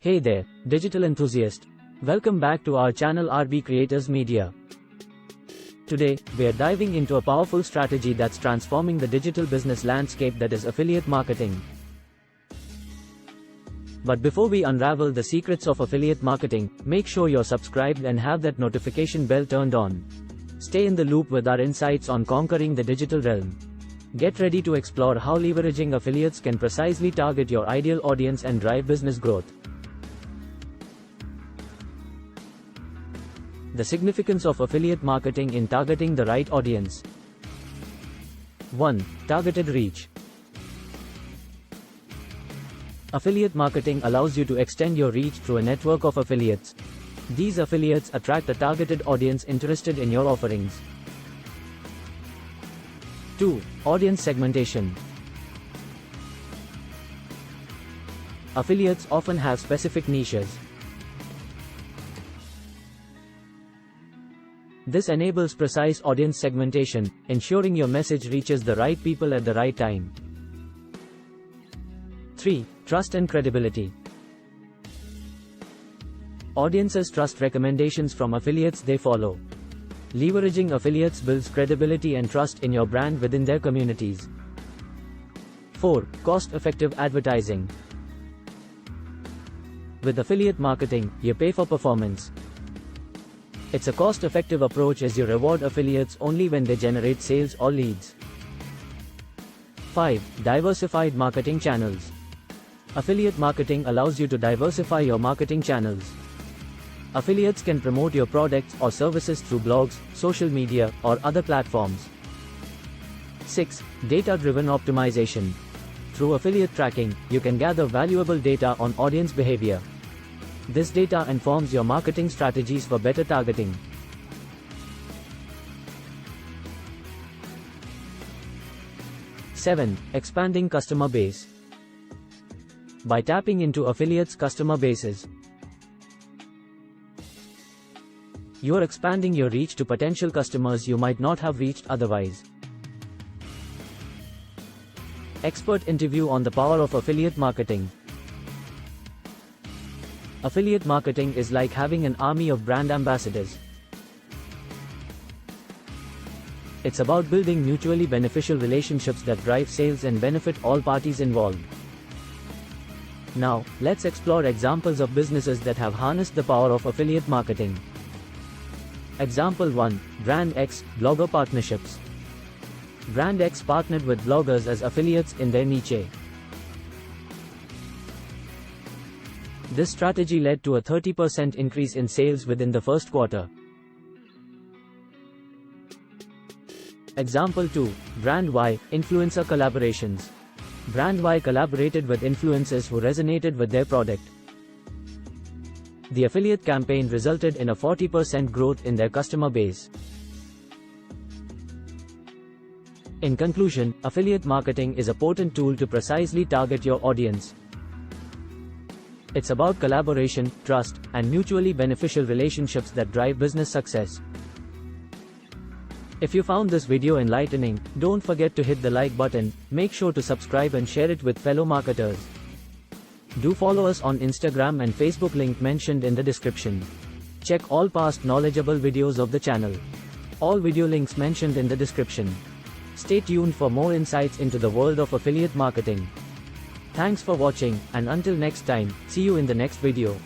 Hey there, digital enthusiast. Welcome back to our channel RB Creators Media. Today, we are diving into a powerful strategy that's transforming the digital business landscape, that is affiliate marketing. But before we unravel the secrets of affiliate marketing, make sure you're subscribed and have that notification bell turned on. Stay in the loop with our insights on conquering the digital realm. Get ready to explore how leveraging affiliates can precisely target your ideal audience and drive business growth. The significance of affiliate marketing in targeting the right audience. 1. Targeted reach. Affiliate marketing allows you to extend your reach through a network of affiliates. These affiliates attract a targeted audience interested in your offerings. 2. Audience segmentation. Affiliates often have specific niches. This enables precise audience segmentation, ensuring your message reaches the right people at the right time. 3. Trust and credibility. Audiences trust recommendations from affiliates they follow. Leveraging affiliates builds credibility and trust in your brand within their communities. 4. Cost-effective advertising. With affiliate marketing, you pay for performance. It's a cost-effective approach as you reward affiliates only when they generate sales or leads. 5. Diversified marketing channels. Affiliate marketing allows you to diversify your marketing channels. Affiliates can promote your products or services through blogs, social media, or other platforms. 6. Data-driven optimization. Through affiliate tracking, you can gather valuable data on audience behavior. This data informs your marketing strategies for better targeting. 7. Expanding customer base. By tapping into affiliates' customer bases, you are expanding your reach to potential customers you might not have reached otherwise. Expert interview on the power of affiliate marketing. Affiliate marketing is like having an army of brand ambassadors. It's about building mutually beneficial relationships that drive sales and benefit all parties involved. Now, let's explore examples of businesses that have harnessed the power of affiliate marketing. Example 1. Brand X Blogger Partnerships. Brand X partnered with bloggers as affiliates in their niche. This strategy led to a 30% increase in sales within the first quarter. Example 2. Brand Y Influencer Collaborations. Brand Y collaborated with influencers who resonated with their product. The affiliate campaign resulted in a 40% growth in their customer base. In conclusion, affiliate marketing is a potent tool to precisely target your audience. It's about collaboration, trust, and mutually beneficial relationships that drive business success. If you found this video enlightening, don't forget to hit the like button, make sure to subscribe and share it with fellow marketers. Do follow us on Instagram and Facebook, link mentioned in the description. Check all past knowledgeable videos of the channel. All video links mentioned in the description. Stay tuned for more insights into the world of affiliate marketing. Thanks for watching, and until next time, see you in the next video.